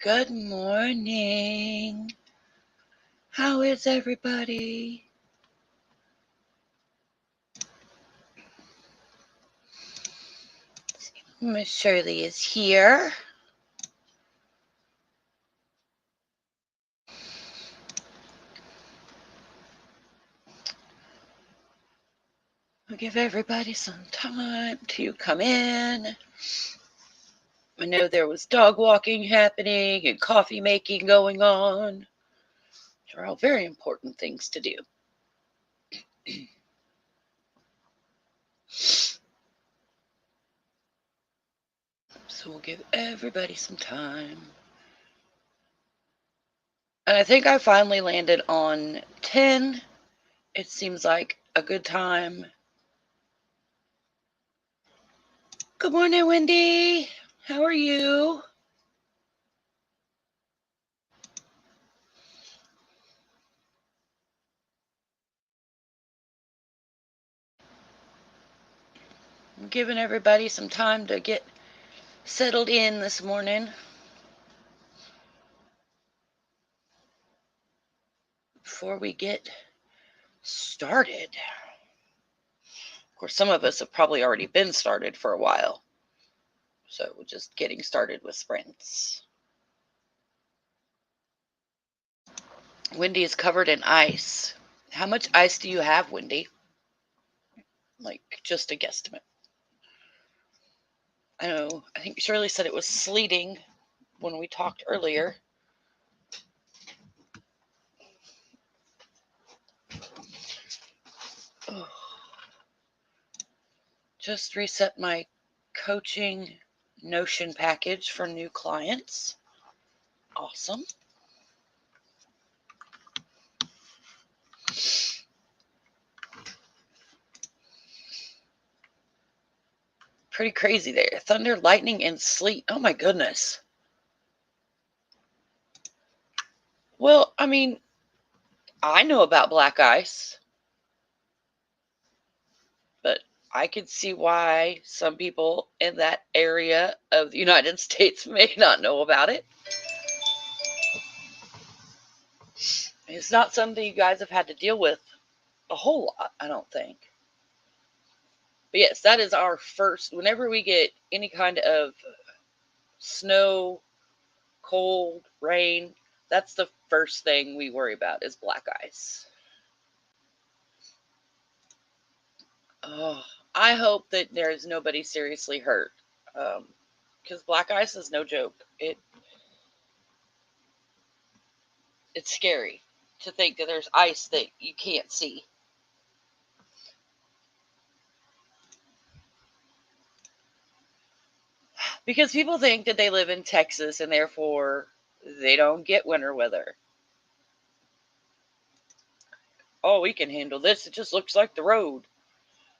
Good morning. How is everybody? Miss Shirley is here. We'll give everybody some time to come in. I know there was dog walking happening and coffee making going on. These are all very important things to do. So we'll give everybody some time. And I think I finally landed on 10. It seems like a good time. Good morning, Wendy. How are you? I'm giving everybody some time to get settled in this morning before we get started. Of course, some of us have probably already been started for a while. So we're just getting started with sprints. Wendy is covered in ice. How much ice do you have, Wendy? Like, just a guesstimate. I think Shirley said it was sleeting when we talked earlier. Oh. Just reset my coaching Notion package for new clients. Awesome. Pretty crazy there. Thunder, lightning, and sleet. Oh my goodness. Well, I mean, I know about black ice, but I could see why some people in that area of the United States may not know about it. It's not something you guys have had to deal with a whole lot, I don't think. But yes, that is our first. Whenever we get any kind of snow, cold, rain, that's the first thing we worry about is black ice. Oh, I hope that there's nobody seriously hurt, because black ice is no joke. It's scary to think that there's ice that you can't see. Because people think that they live in Texas and therefore they don't get winter weather. Oh, we can handle this. It just looks like the road.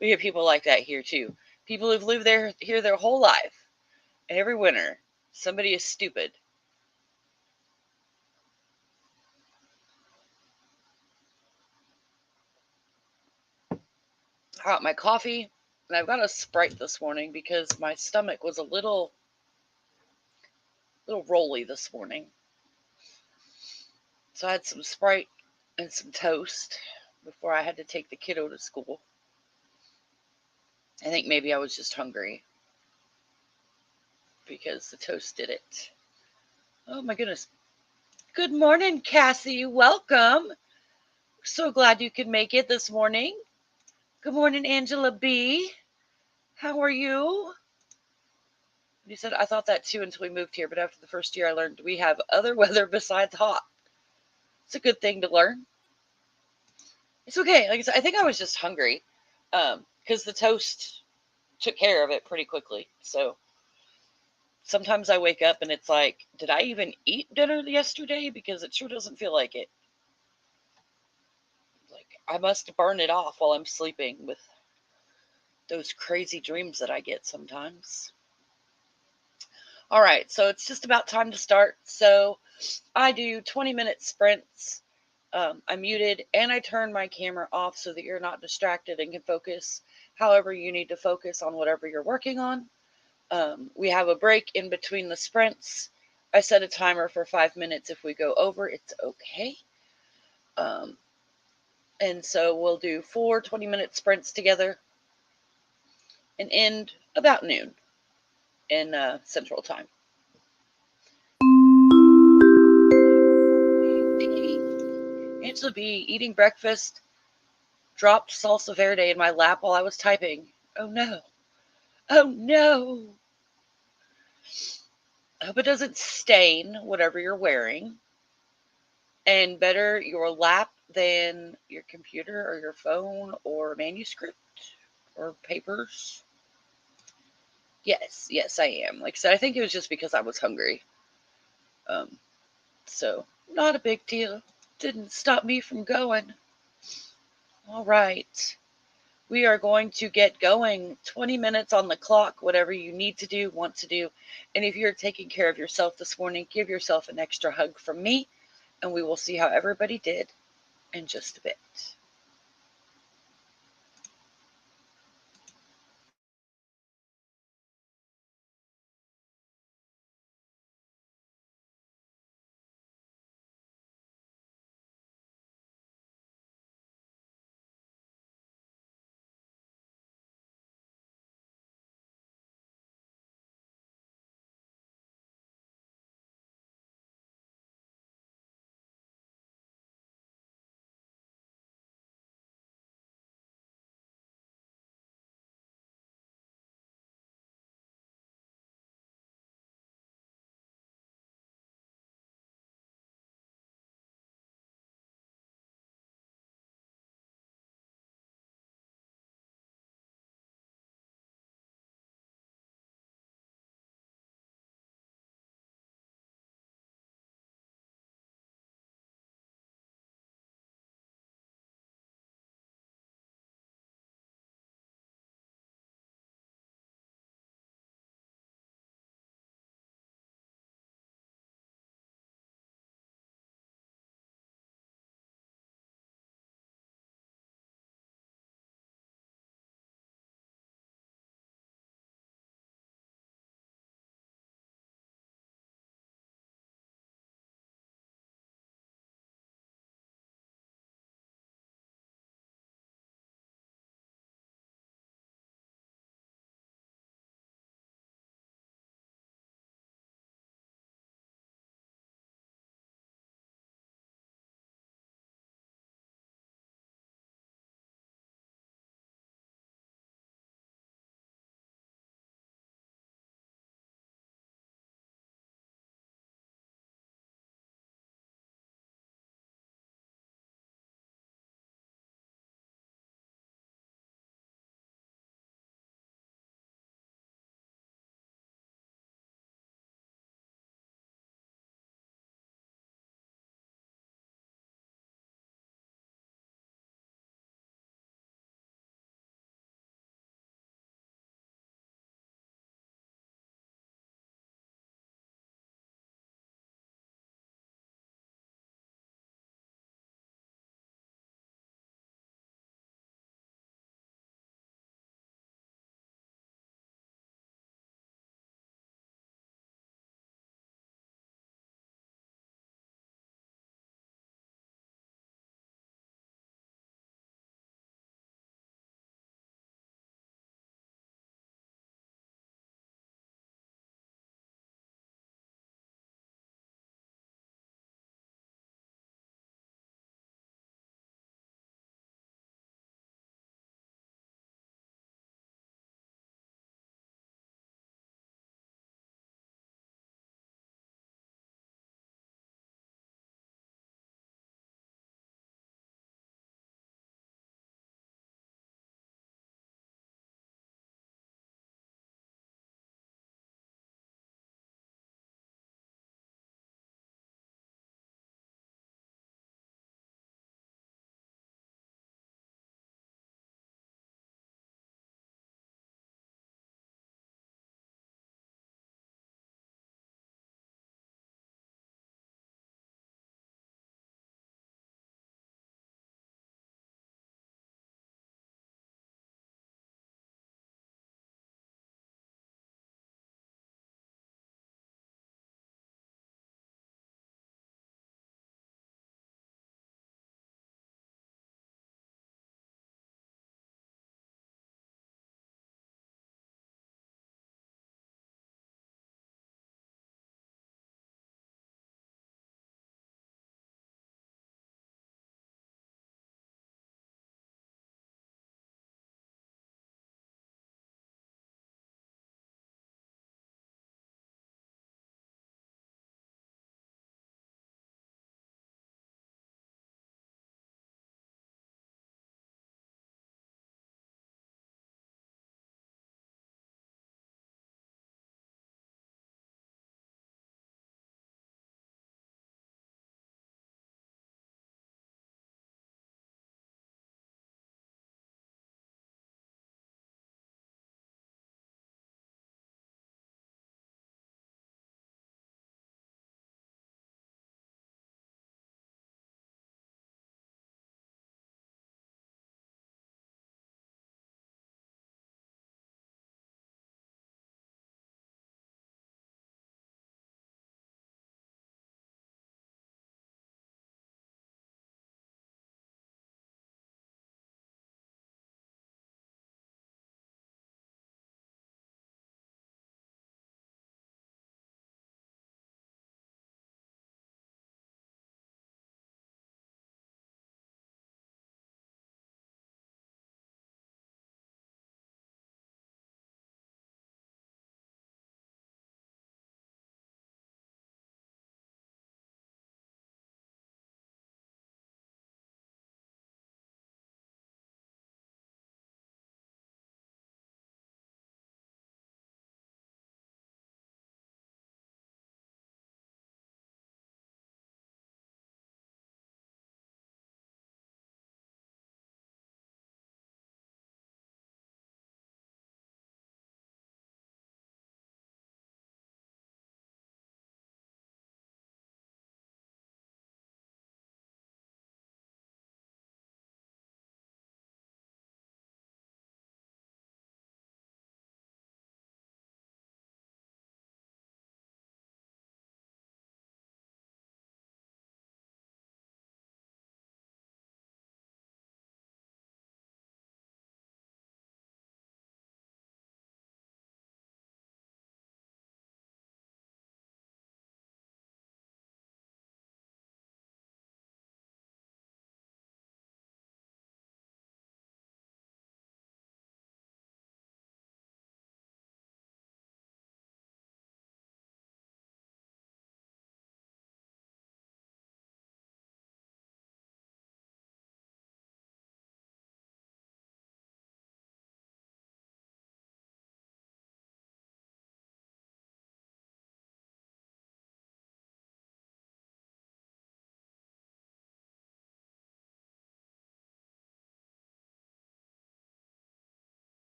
We have people like that here too. People who've lived here their whole life. And every winter, somebody is stupid. I got my coffee and I've got a Sprite this morning because my stomach was a little rolly this morning. So I had some Sprite and some toast before I had to take the kiddo to school. I think maybe I was just hungry because the toast did it. Oh my goodness. Good morning, Cassie. Welcome. So glad you could make it this morning. Good morning, Angela B. How are you? You said, I thought that too until we moved here, but after the first year I learned we have other weather besides hot. It's a good thing to learn. It's okay. Like I said, I think I was just hungry because the toast took care of it pretty quickly. So sometimes I wake up and it's like, did I even eat dinner yesterday? Because it sure doesn't feel like it. Like I must burn it off while I'm sleeping with those crazy dreams that I get sometimes. All right, so it's just about time to start. So I do 20-minute sprints. I'm muted and I turn my camera off so that you're not distracted and can focus however you need to focus on whatever you're working on. We have a break in between the sprints. I set a timer for 5 minutes. If we go over, it's okay. And so we'll do 4 20-minute sprints together and end about noon in Central Time. Angela B, eating breakfast, dropped salsa verde in my lap while I was typing. Oh no. Oh no. I hope it doesn't stain whatever you're wearing. And better your lap than your computer or your phone or manuscript or papers. Yes, I am. Like I said, I think it was just because I was hungry. So, not a big deal. Didn't stop me from going. All right. We are going to get going. 20 minutes on the clock, whatever you need to do, want to do. And if you're taking care of yourself this morning, give yourself an extra hug from me, and we will see how everybody did in just a bit.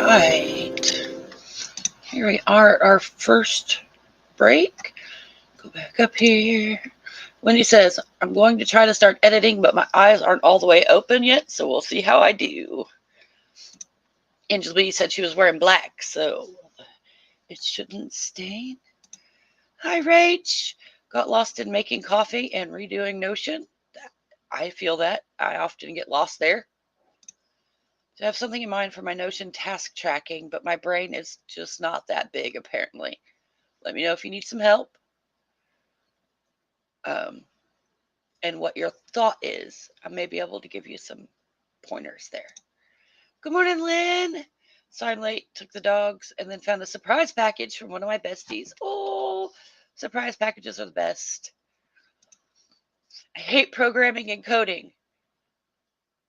right. Here we are at our first break. Go back up here. Wendy says, I'm going to try to start editing, but my eyes aren't all the way open yet, so we'll see how I do. Angela B said she was wearing black, so it shouldn't stain. Hi, Rach. Got lost in making coffee and redoing Notion. I feel that. I often get lost there. I have something in mind for my Notion task tracking, but my brain is just not that big, apparently. Let me know if you need some help. And what your thought is. I may be able to give you some pointers there. Good morning, Lynn. Sorry I'm late. Took the dogs and then found a surprise package from one of my besties. Oh, surprise packages are the best. I hate programming and coding.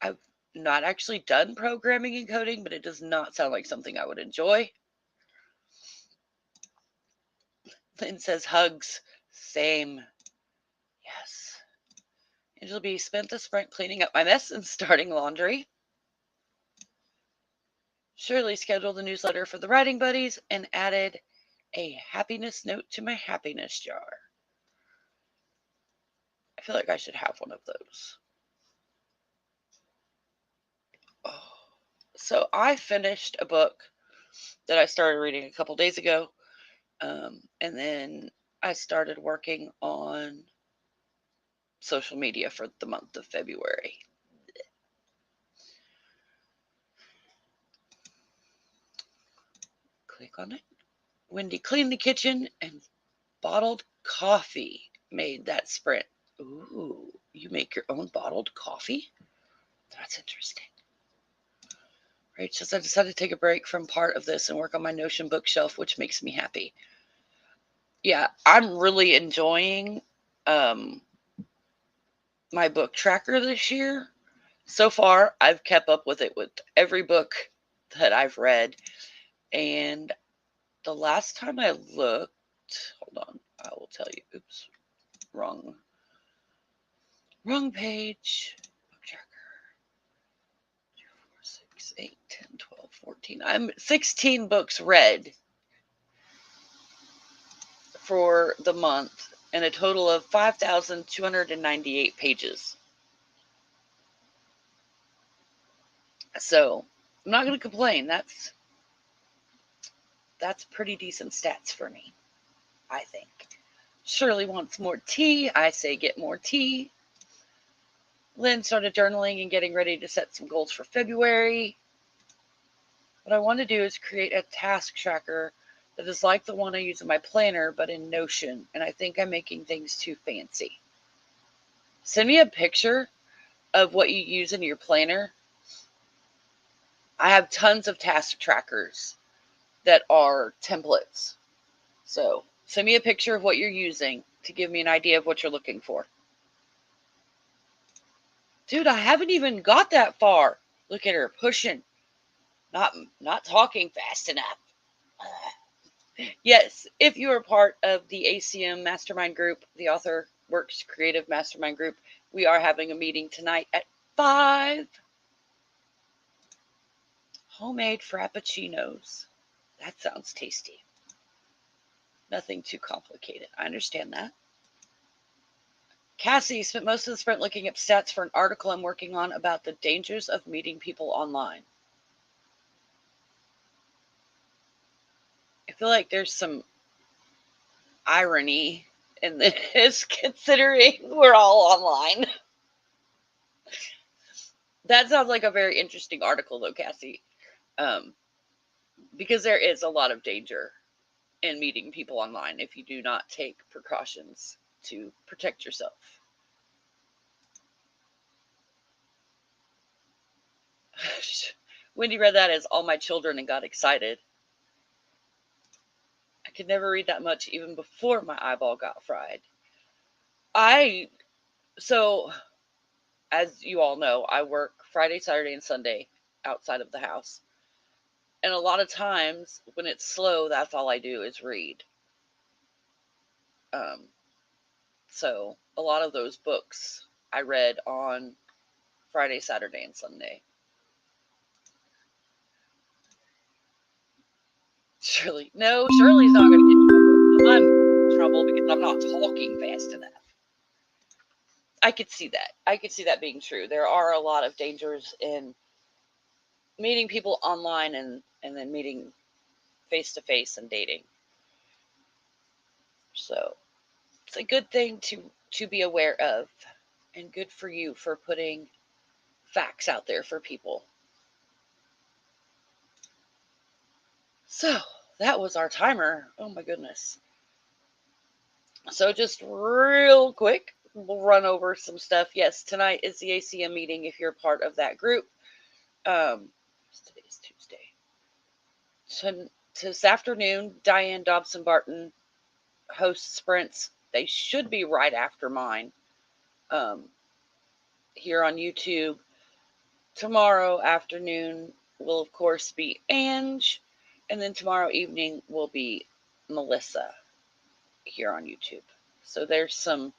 I've not actually done programming and coding, but it does not sound like something I would enjoy. Lynn says hugs. Same. Yes. Angela B spent the sprint cleaning up my mess and starting laundry. Shirley scheduled a newsletter for the Writing Buddies and added a happiness note to my happiness jar. I feel like I should have one of those. Oh. So I finished a book that I started reading a couple days ago, and then I started working on social media for the month of February. Click on it. Wendy cleaned the kitchen and bottled coffee made that sprint. Ooh, you make your own bottled coffee? That's interesting. Right, says I decided to take a break from part of this and work on my Notion bookshelf, which makes me happy. Yeah, I'm really enjoying my book tracker this year. So far, I've kept up with it with every book that I've read. And the last time I looked, hold on, I will tell you. Oops, wrong page. Book tracker. 2, 4, 6, 8, 10, 12, 14. I'm 16 books read for the month and a total of 5,298 pages. So I'm not going to complain. That's pretty decent stats for me, I think. Shirley wants more tea. I say get more tea. Lynn started journaling and getting ready to set some goals for February. What I want to do is create a task tracker that is like the one I use in my planner, but in Notion. And I think I'm making things too fancy. Send me a picture of what you use in your planner. I have tons of task trackers that are templates. So send me a picture of what you're using to give me an idea of what you're looking for. Dude, I haven't even got that far. Look at her pushing, not talking fast enough. Yes, if you are part of the ACM Mastermind Group, the Author Works Creative Mastermind Group, we are having a meeting tonight at 5. Homemade frappuccinos. That sounds tasty. Nothing too complicated. I understand that. Cassie spent most of the sprint looking up stats for an article I'm working on about the dangers of meeting people online. I feel like there's some irony in this, considering we're all online. That sounds like a very interesting article, though, Cassie, because there is a lot of danger in meeting people online if you do not take precautions to protect yourself. Wendy read that as all my children and got excited. I could never read that much even before my eyeball got fried. So, as you all know, I work Friday, Saturday, and Sunday outside of the house. And a lot of times when it's slow, that's all I do is read. So a lot of those books I read on Friday, Saturday, and Sunday. Shirley, no, Shirley's not going to get in trouble. I'm in trouble because I'm not talking fast enough. I could see that. I could see that being true. There are a lot of dangers in meeting people online and then meeting face to face and dating. So it's a good thing to be aware of, and good for you for putting facts out there for people. So that was our timer. Oh my goodness. So just real quick, we'll run over some stuff. Yes, tonight is the ACM meeting if you're part of that group. Today's Tuesday. This afternoon, Diane Dobson Barton hosts sprints. They should be right after mine here on YouTube. Tomorrow afternoon will, of course, be Ange. And then tomorrow evening will be Melissa here on YouTube. So there's some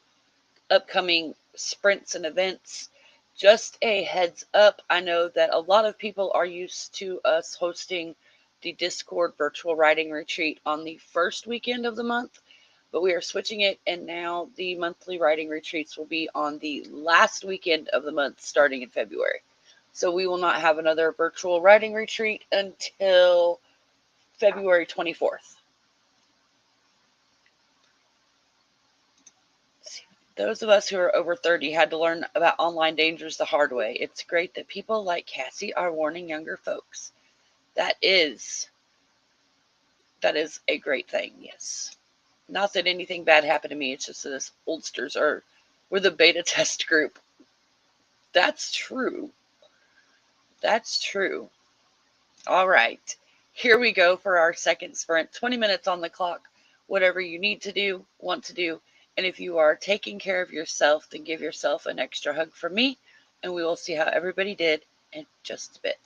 upcoming sprints and events. Just a heads up, I know that a lot of people are used to us hosting the Discord virtual writing retreat on the first weekend of the month, but we are switching it, and now the monthly writing retreats will be on the last weekend of the month starting in February. So we will not have another virtual writing retreat until February 24th. Those of us who are over 30 had to learn about online dangers the hard way. It's great that people like Cassie are warning younger folks. That is a great thing, yes. Not that anything bad happened to me, it's just that us oldsters we're the beta test group. That's true. That's true. All right. Here we go for our second sprint. 20 minutes on the clock. Whatever you need to do, want to do. And if you are taking care of yourself, then give yourself an extra hug from me. And we will see how everybody did in just a bit.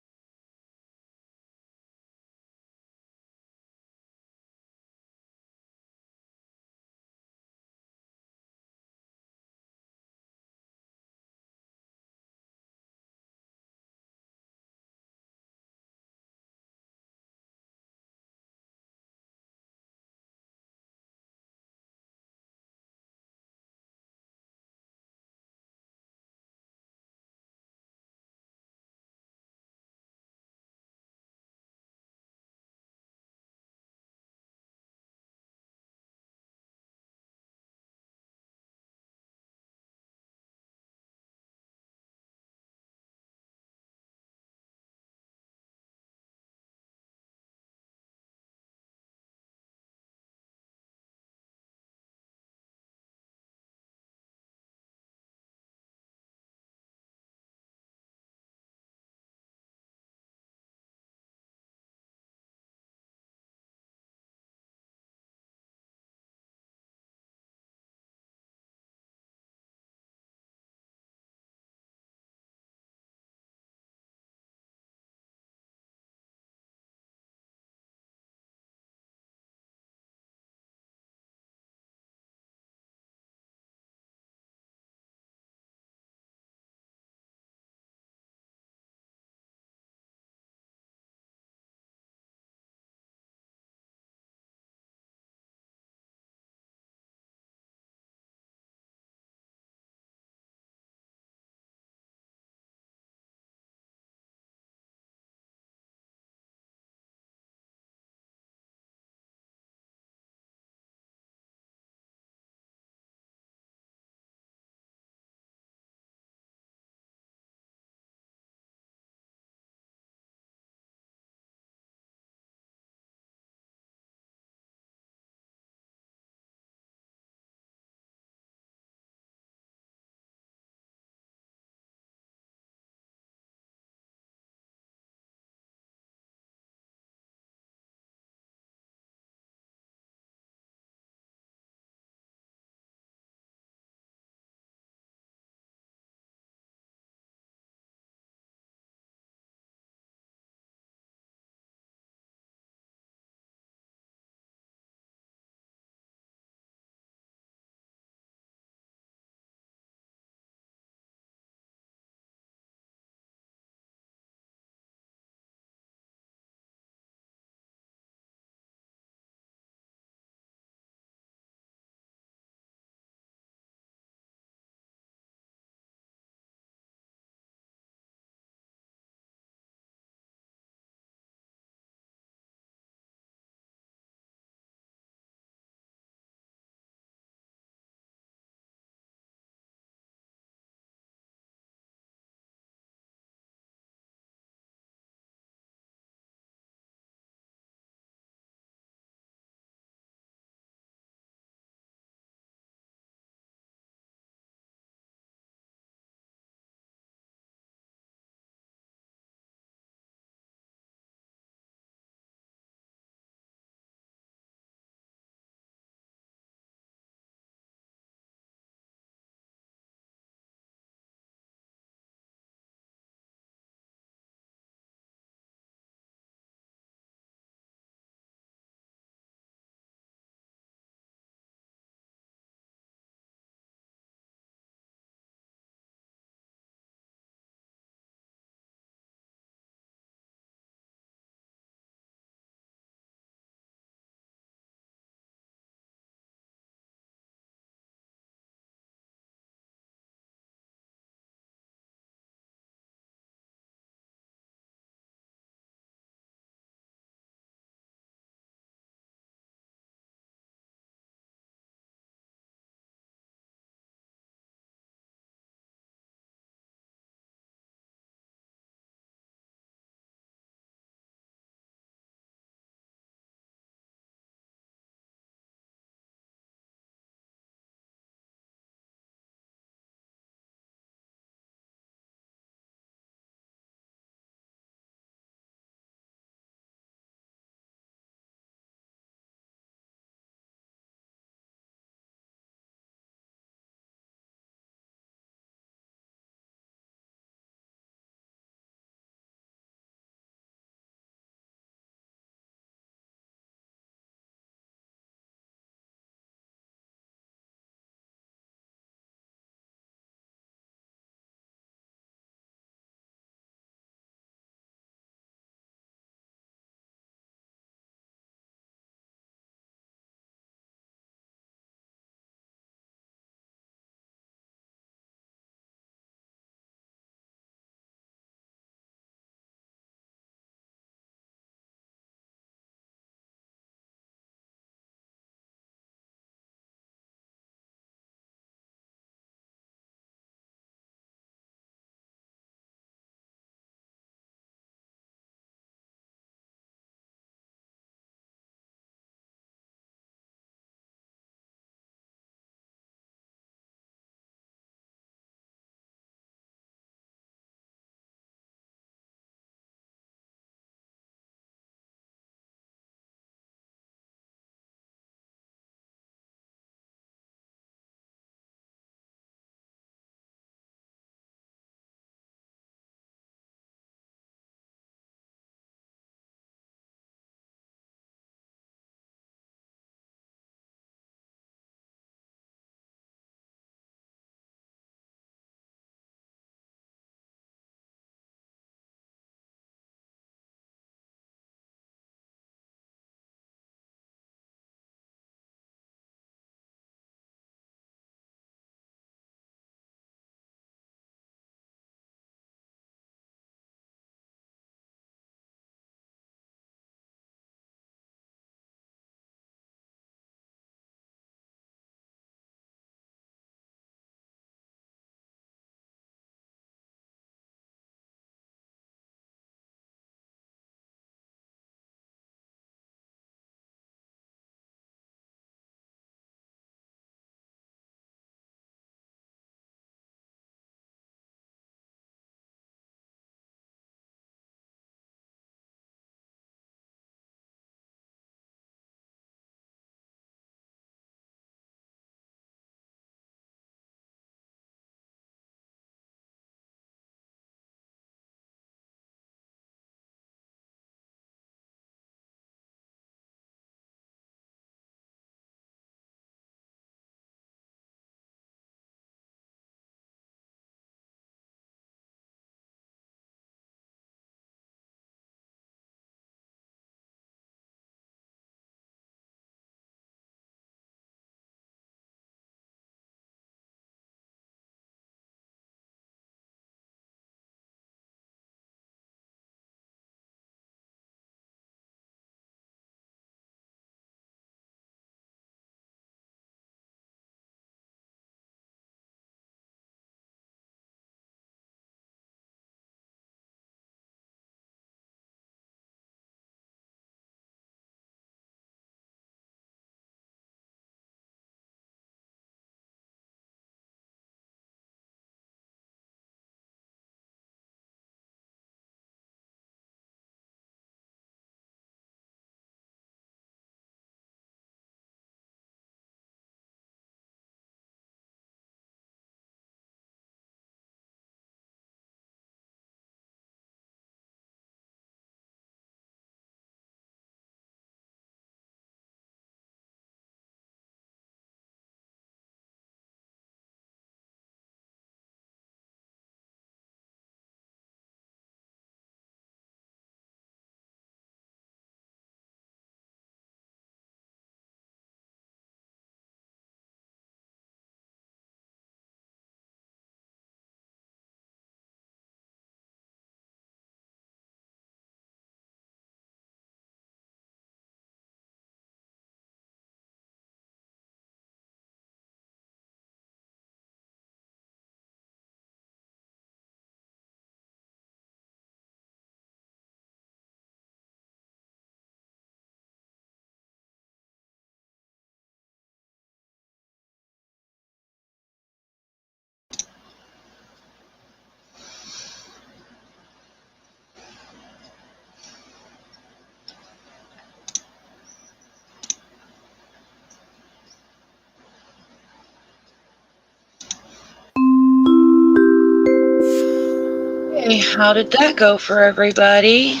Hey, how did that go for everybody?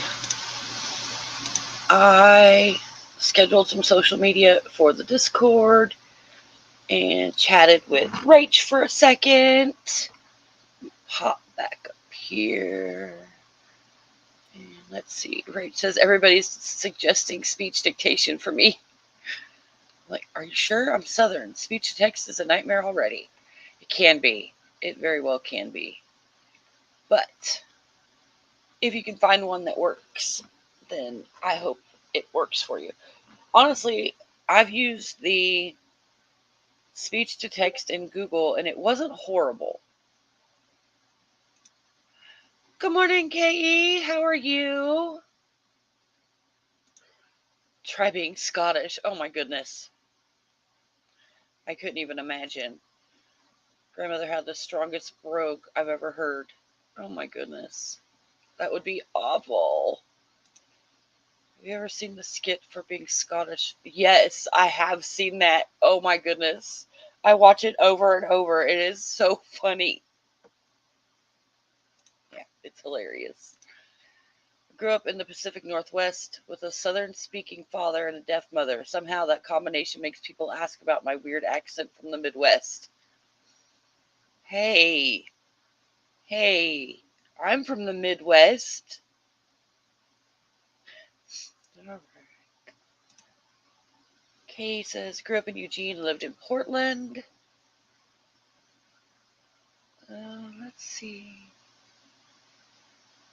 I scheduled some social media for the Discord and chatted with Rach for a second. Hop back up here. And let's see. Rach says everybody's suggesting speech dictation for me. I'm like, are you sure? I'm Southern. Speech to text is a nightmare already. It can be. It very well can be. But if you can find one that works, then I hope it works for you. Honestly, I've used the speech to text in Google and it wasn't horrible. Good morning, KE. How are you? Try being Scottish. Oh my goodness. I couldn't even imagine. Grandmother had the strongest brogue I've ever heard. Oh my goodness. That would be awful. Have you ever seen the skit for being Scottish? Yes, I have seen that. Oh my goodness. I watch it over and over. It is so funny. Yeah, it's hilarious. Grew up in the Pacific Northwest with a Southern-speaking father and a deaf mother. Somehow that combination makes people ask about my weird accent from the Midwest. Hey, I'm from the Midwest. All right. Kay says, grew up in Eugene, lived in Portland. Let's see.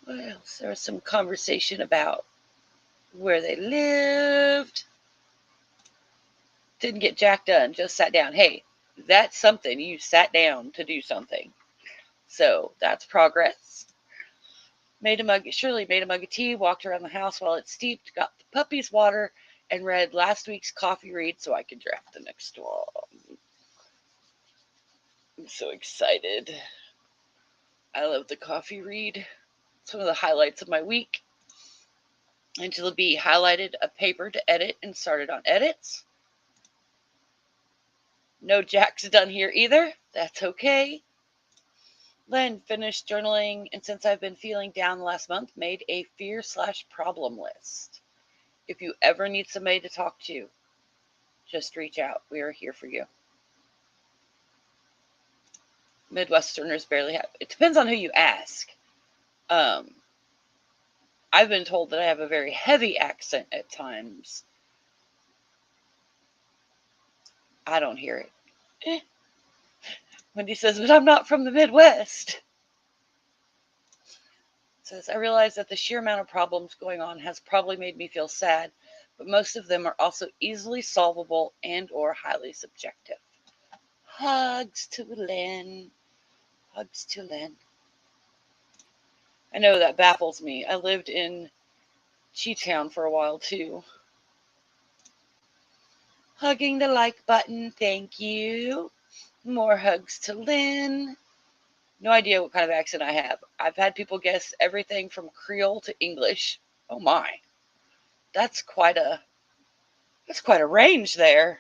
What else? There was some conversation about where they lived. Didn't get jack done, just sat down. Hey, that's something. You sat down to do something. So that's progress. Shirley made a mug of tea, walked around the house while it steeped, got the puppies water, and read last week's coffee read so I could draft the next one. I'm so excited. I love the coffee read. It's one of the highlights of my week. Angela B highlighted a paper to edit and started on edits. No Jack's done here either. That's okay. Len finished journaling, and since I've been feeling down the last month, made a fear/problem list. If you ever need somebody to talk to, just reach out. We are here for you. Midwesterners barely have. It depends on who you ask. I've been told that I have a very heavy accent at times. I don't hear it. Wendy says, but I'm not from the Midwest. Says, I realize that the sheer amount of problems going on has probably made me feel sad, but most of them are also easily solvable and or highly subjective. Hugs to Lynn. Hugs to Lynn. I know that baffles me. I lived in Cheetown for a while too. Hugging the like button. Thank you. More hugs to Lynn. No idea what kind of accent I have. I've had people guess everything from Creole to English. Oh my. That's quite a range there.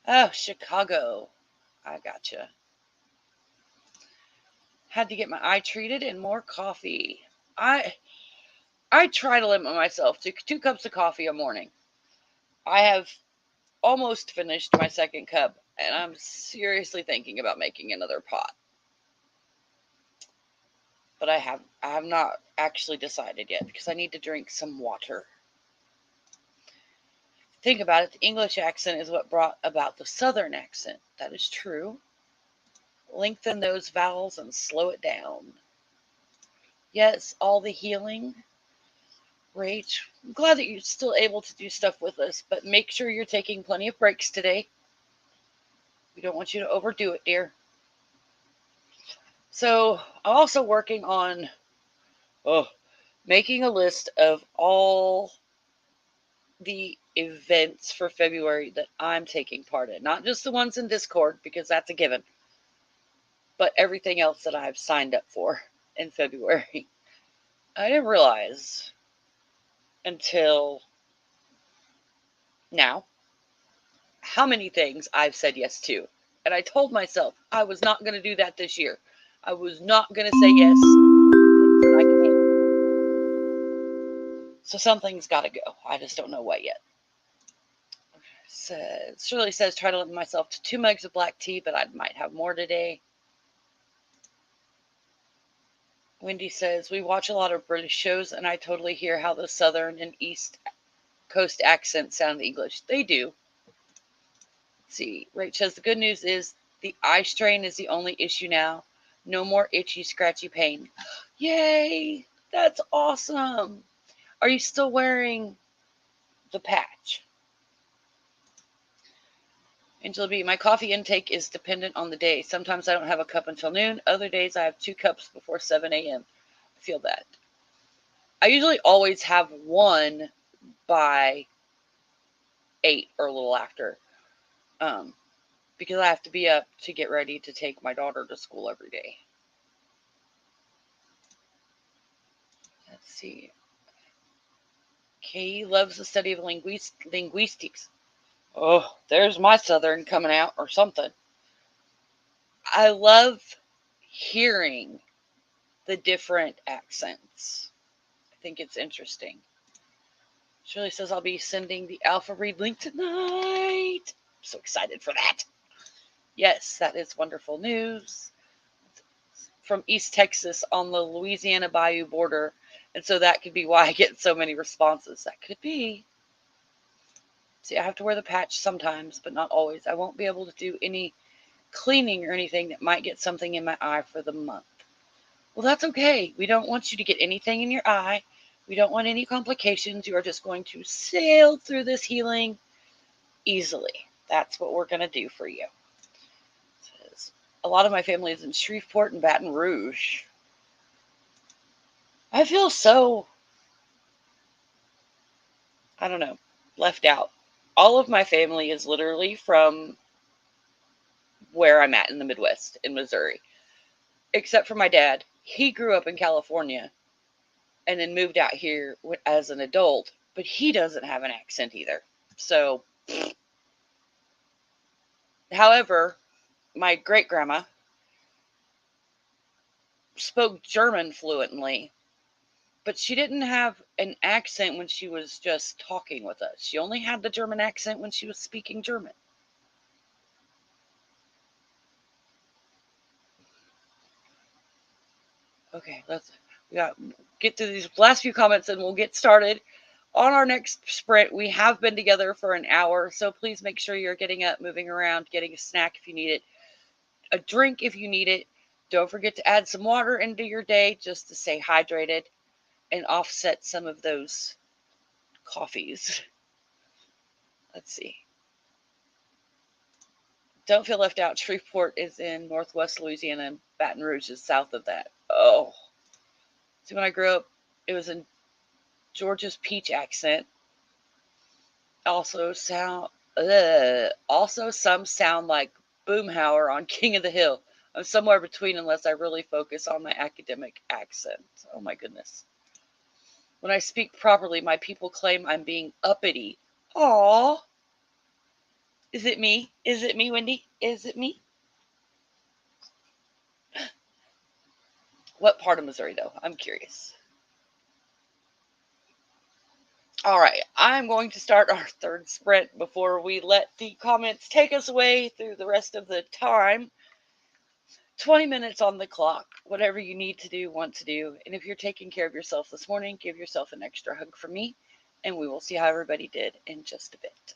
Oh, Chicago. I gotcha. Had to get my eye treated and more coffee. I try to limit myself to 2 cups of coffee a morning. I have almost finished my second cup, and I'm seriously thinking about making another pot. But I have not actually decided yet because I need to drink some water. Think about it, the English accent is what brought about the Southern accent. That is true. Lengthen those vowels and slow it down. Yes, all the healing. Rach, I'm glad that you're still able to do stuff with us, but make sure you're taking plenty of breaks today. We don't want you to overdo it, dear. So I'm also working on making a list of all the events for February that I'm taking part in. Not just the ones in Discord, because that's a given, but everything else that I've signed up for in February. I didn't realize until now how many things I've said yes to. And I told myself I was not going to do that this year. I was not going to say yes. I can't. So something's got to go. I just don't know what yet. Shirley says, try to limit myself to 2 mugs of black tea, but I might have more today. Wendy says, we watch a lot of British shows, and I totally hear how the Southern and East Coast accents sound English. They do. Let's see. Rach says, the good news is the eye strain is the only issue now. No more itchy, scratchy pain. Yay! That's awesome. Are you still wearing the patch? Angela B, my coffee intake is dependent on the day. Sometimes I don't have a cup until noon. Other days I have 2 cups before 7 a.m. I feel that. I usually always have one by 8 or a little after, because I have to be up to get ready to take my daughter to school every day. Let's see. Kay loves the study of linguistics. Oh, there's my Southern coming out or something. I love hearing the different accents. I think it's interesting. Shirley says I'll be sending the Alpha Read link tonight. I'm so excited for that. Yes, that is wonderful news. From East Texas on the Louisiana Bayou border. And so that could be why I get so many responses. That could be. See, I have to wear the patch sometimes, but not always. I won't be able to do any cleaning or anything that might get something in my eye for the month. Well, that's okay. We don't want you to get anything in your eye. We don't want any complications. You are just going to sail through this healing easily. That's what we're going to do for you. It says, a lot of my family is in Shreveport and Baton Rouge. I feel so, I don't know, left out. All of my family is literally from where I'm at in the Midwest, in Missouri, except for my dad. He grew up in California and then moved out here as an adult, but he doesn't have an accent either. So, however, my great grandma spoke German fluently, but she didn't have an accent when she was just talking with us. She only had the German accent when she was speaking German. Okay, get through these last few comments and we'll get started on our next sprint. We have been together for an hour, so please make sure you're getting up, moving around, getting a snack if you need it, a drink if you need it. Don't forget to add some water into your day just to stay hydrated and offset some of those coffees. Let's see. Don't feel left out. Shreveport is in northwest Louisiana and Baton Rouge is south of that. Oh. See, when I grew up, it was in Georgia's peach accent. Also some sound like Boomhauer on King of the Hill. I'm somewhere between unless I really focus on my academic accent. Oh my goodness. When I speak properly, my people claim I'm being uppity. Aw. Is it me? Is it me, Wendy? Is it me? What part of Missouri, though? I'm curious. All right, I'm going to start our third sprint before we let the comments take us away through the rest of the time. 20 minutes on the clock, whatever you need to do, want to do. And if you're taking care of yourself this morning, give yourself an extra hug from me, and we will see how everybody did in just a bit.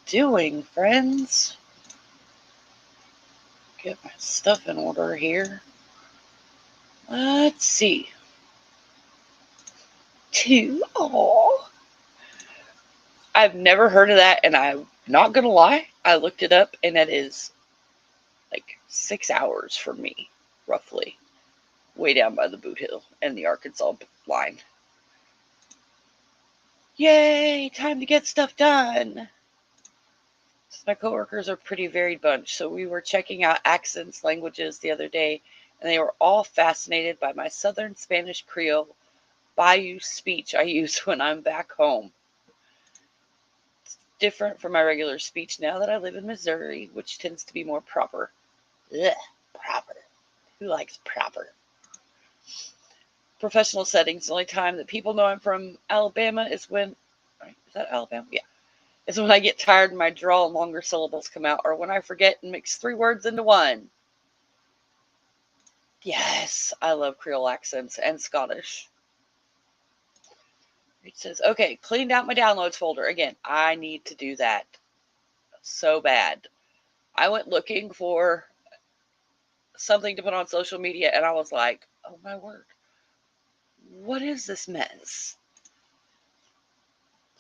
doing, friends? Get my stuff in order here. Let's see. I've never heard of that, and I'm not gonna lie. I looked it up, and it is like 6 hours for me, roughly, way down by the Boot Hill and the Arkansas line. Yay! Time to get stuff done. My coworkers are a pretty varied bunch, so we were checking out accents, languages the other day, and they were all fascinated by my Southern Spanish Creole Bayou speech I use when I'm back home. It's different from my regular speech now that I live in Missouri, which tends to be more proper. Ugh, proper. Who likes proper? Professional settings, the only time that people know I'm from Alabama is when, is that Alabama? Yeah. Is when I get tired and my drawl and longer syllables come out, or when I forget and mix 3 words into one. Yes, I love Creole accents and Scottish. It says, okay, cleaned out my downloads folder. Again, I need to do that so bad. I went looking for something to put on social media, and I was like, oh my word, what is this mess?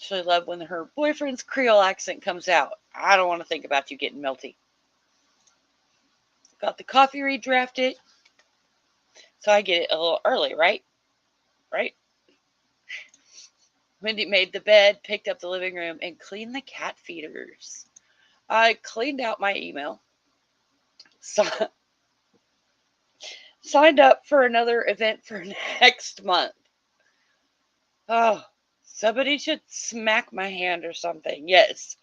She loved when her boyfriend's Creole accent comes out. I don't want to think about you getting melty. Got the coffee redrafted, so I get it a little early, right? Right? Wendy made the bed, picked up the living room, and cleaned the cat feeders. I cleaned out my email, signed up for another event for next month. Oh, somebody should smack my hand or something. Yes,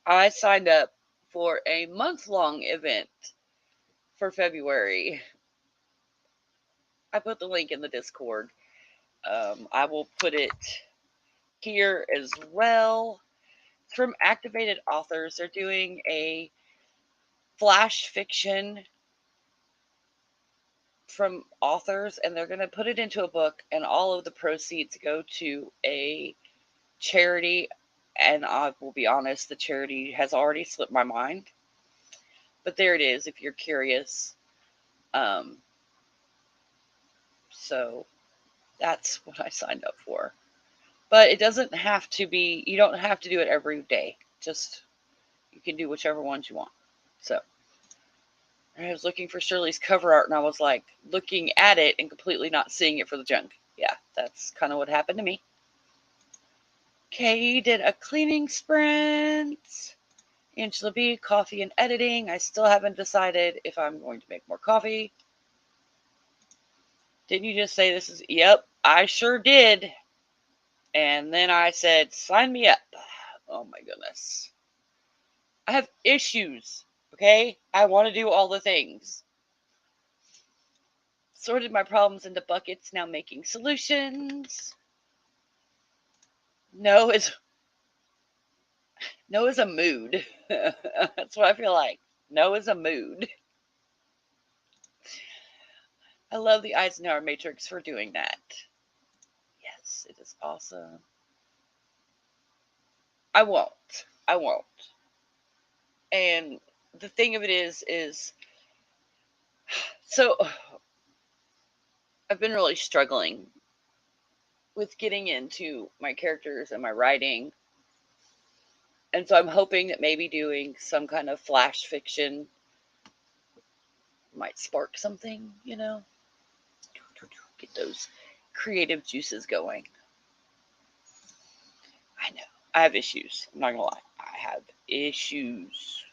I signed up for a month-long event for February. I put the link in the Discord. I will put it here as well. It's from Activated Authors. They're doing a flash fiction from authors, and they're going to put it into a book, and all of the proceeds go to a charity. And I will be honest, the charity has already slipped my mind, but there it is if you're curious. So that's what I signed up for. But it doesn't have to be, you don't have to do it every day. Just, you can do whichever ones you want. So I was looking for Shirley's cover art, and I was like looking at it and completely not seeing it for the junk. Yeah, that's kind of what happened to me. Kay did a cleaning sprint. Angela B, coffee and editing. I still haven't decided if I'm going to make more coffee. Didn't you just say this is, yep, I sure did. And then I said, sign me up. Oh my goodness. I have issues, okay? I want to do all the things. Sorted my problems into buckets, now making solutions. No is a mood. That's what I feel like. No is a mood. I love the Eisenhower Matrix for doing that. Yes, it is awesome. I won't. And the thing of it is, so I've been really struggling with getting into my characters and my writing. And so I'm hoping that maybe doing some kind of flash fiction might spark something, get those creative juices going. I know. I have issues. I'm not going to lie. I have issues.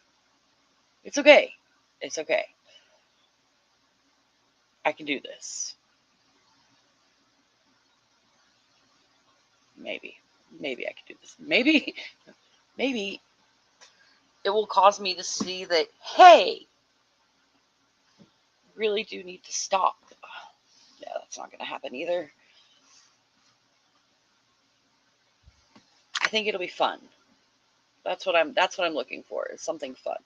It's okay. It's okay. I can do this. Maybe I can do this. Maybe it will cause me to see that, hey, really do need to stop. Yeah, that's not going to happen either. I think it'll be fun. That's what I'm looking for, is something fun.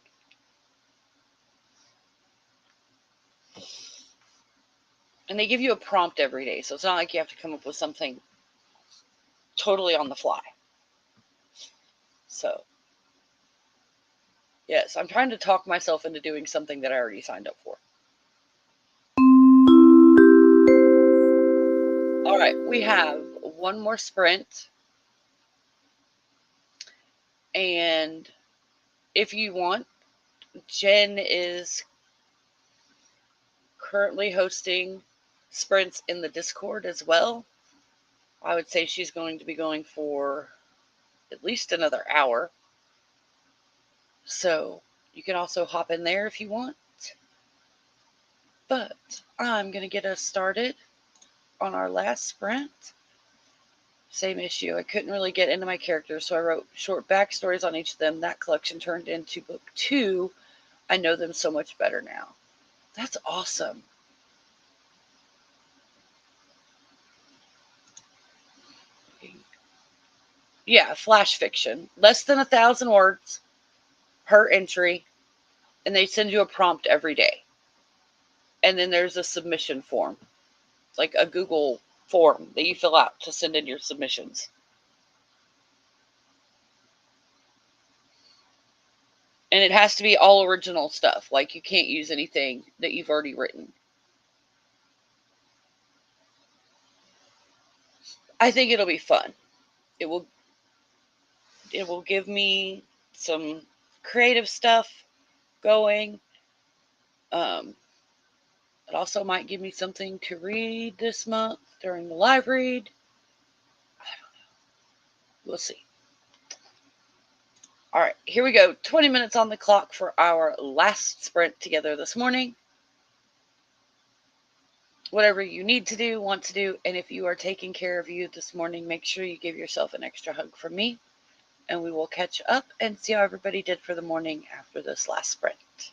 And they give you a prompt every day, so it's not like you have to come up with something totally on the fly. So Yes, I'm trying to talk myself into doing something that I already signed up for. All right, we have one more sprint. And if you want, Jen is currently hosting sprints in the Discord as well. I would say she's going to be going for at least another hour. So you can also hop in there if you want. But I'm going to get us started on our last sprint. Same issue. I couldn't really get into my characters, so I wrote short backstories on each of them. That collection turned into book 2. I know them so much better now. That's awesome. Yeah, flash fiction. Less than 1,000 words per entry, and they send you a prompt every day. And then there's a submission form, like a Google form that you fill out to send in your submissions. And it has to be all original stuff. Like you can't use anything that you've already written. I think it'll be fun. It will give me some creative stuff going. It also might give me something to read this month during the live read. I don't know. We'll see. All right, here we go. 20 minutes on the clock for our last sprint together this morning. Whatever you need to do, want to do, and if you are taking care of you this morning, make sure you give yourself an extra hug from me, and we will catch up and see how everybody did for the morning after this last sprint.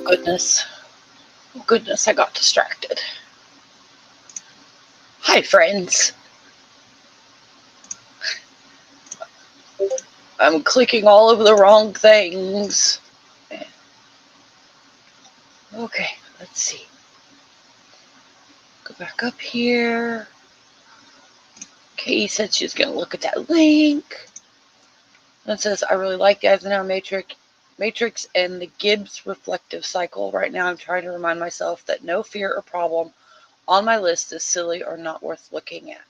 goodness. Oh, goodness, I got distracted. Hi, friends. I'm clicking all over the wrong things. Okay, let's see. Go back up here. Katie said she's going to look at that link. It says, I really like the Eisenhower Matrix and the Gibbs reflective cycle. Right now, I'm trying to remind myself that no fear or problem on my list is silly or not worth looking at.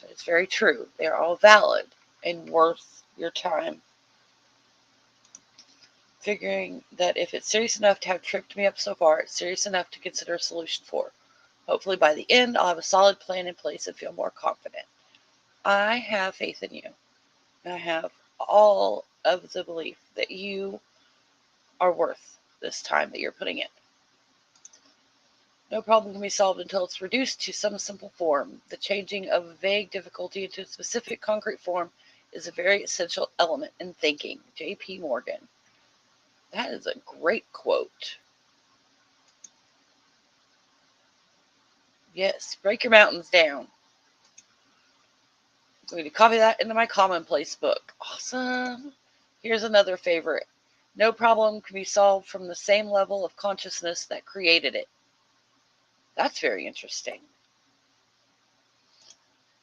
That is very true. They are all valid and worth your time. Figuring that if it's serious enough to have tripped me up so far, it's serious enough to consider a solution for. Hopefully by the end, I'll have a solid plan in place and feel more confident. I have faith in you. I have all of the belief that you are worth this time that you're putting in. No problem can be solved until it's reduced to some simple form. The changing of a vague difficulty into a specific concrete form is a very essential element in thinking. J.P. Morgan. That is a great quote. Yes, break your mountains down. I'm going to copy that into my commonplace book. Awesome. Here's another favorite. No problem can be solved from the same level of consciousness that created it. That's very interesting.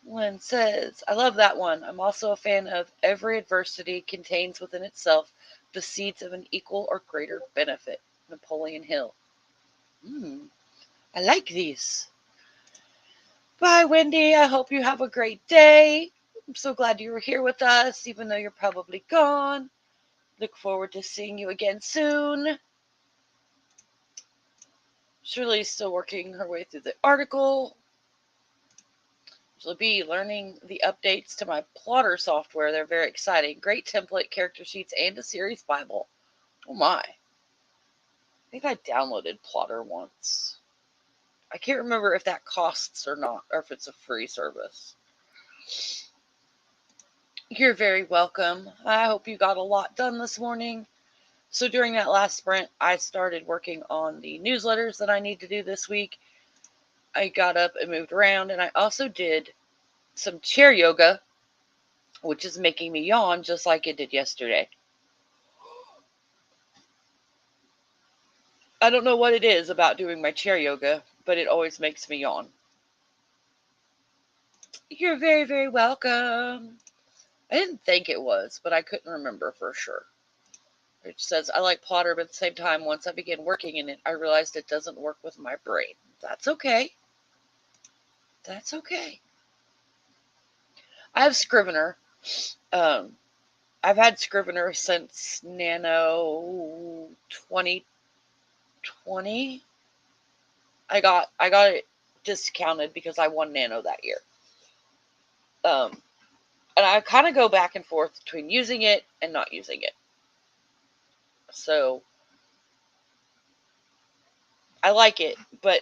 Lynn says, I love that one. I'm also a fan of every adversity contains within itself the seeds of an equal or greater benefit. Napoleon Hill. I like these. Bye, Wendy. I hope you have a great day. I'm so glad you were here with us, even though you're probably gone. Look forward to seeing you again soon. Shirley's still working her way through the article. She'll be learning the updates to my plotter software. They're very exciting. Great template, character sheets, and a series Bible. Oh my. I think I downloaded Plotter once. I can't remember if that costs or not, or if it's a free service. You're very welcome. I hope you got a lot done this morning. So during that last sprint, I started working on the newsletters that I need to do this week. I got up and moved around, and I also did some chair yoga, which is making me yawn just like it did yesterday. I don't know what it is about doing my chair yoga, but it always makes me yawn. You're very, very welcome. I didn't think it was, but I couldn't remember for sure. It says, I like Plotter, but at the same time, once I began working in it, I realized it doesn't work with my brain. That's okay. That's okay. I have Scrivener. I've had Scrivener since Nano 2020. I got it discounted because I won Nano that year. And I kind of go back and forth between using it and not using it. So I like it, but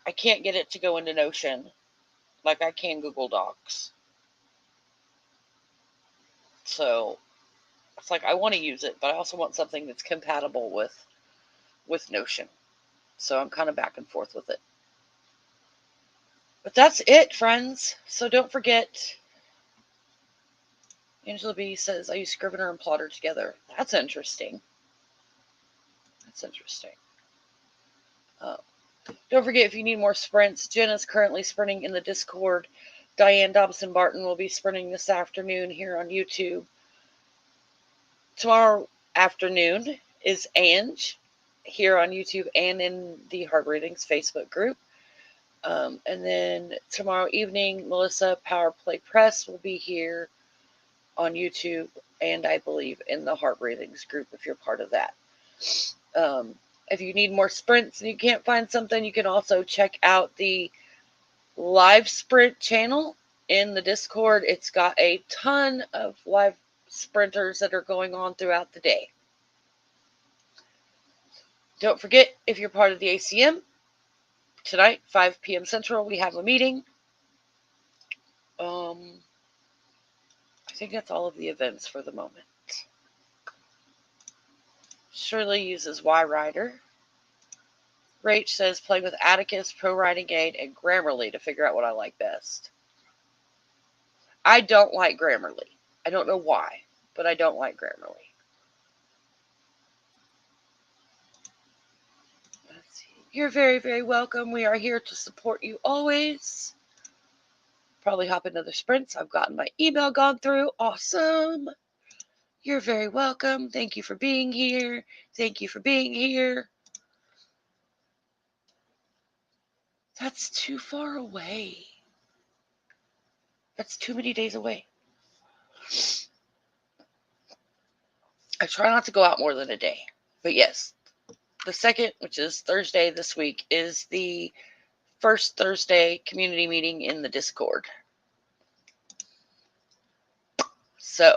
I can't get it to go into Notion like I can Google Docs. So it's like I want to use it, but I also want something that's compatible with Notion. So I'm kind of back and forth with it. But that's it, friends. So don't forget. Angela B says, I use Scrivener and Plotter together. That's interesting. That's interesting. Don't forget, if you need more sprints, Jen is currently sprinting in the Discord. Diane Dobson Barton will be sprinting this afternoon here on YouTube. Tomorrow afternoon is Ange here on YouTube and in the Heart Readings Facebook group. And then tomorrow evening, Melissa Power Play Press will be here on YouTube and I believe in the Heart Readings group if you're part of that. If you need more sprints and you can't find something, you can also check out the live sprint channel in the Discord. It's got a ton of live sprinters that are going on throughout the day. Don't forget, if you're part of the ACM, tonight, 5 p.m. Central, we have a meeting. I think that's all of the events for the moment. Shirley uses Y Writer. Rach says playing with Atticus, Pro Writing Aid, and Grammarly to figure out what I like best. I don't like Grammarly. I don't know why, but I don't like Grammarly. Let's see. You're very, very welcome. We are here to support you always. Probably hop into the sprints. I've gotten my email gone through. Awesome. You're very welcome. Thank you for being here. Thank you for being here. That's too far away. That's too many days away. I try not to go out more than a day. But yes, the second, which is Thursday this week, is the first Thursday community meeting in the Discord. So,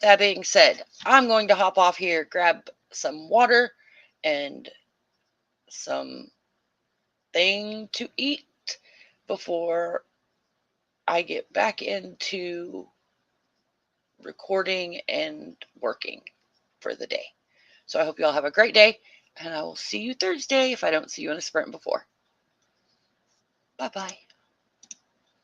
that being said, I'm going to hop off here, grab some water and some thing to eat before I get back into recording and working for the day. So I hope you all have a great day, and I will see you Thursday if I don't see you in a sprint before. Bye-bye.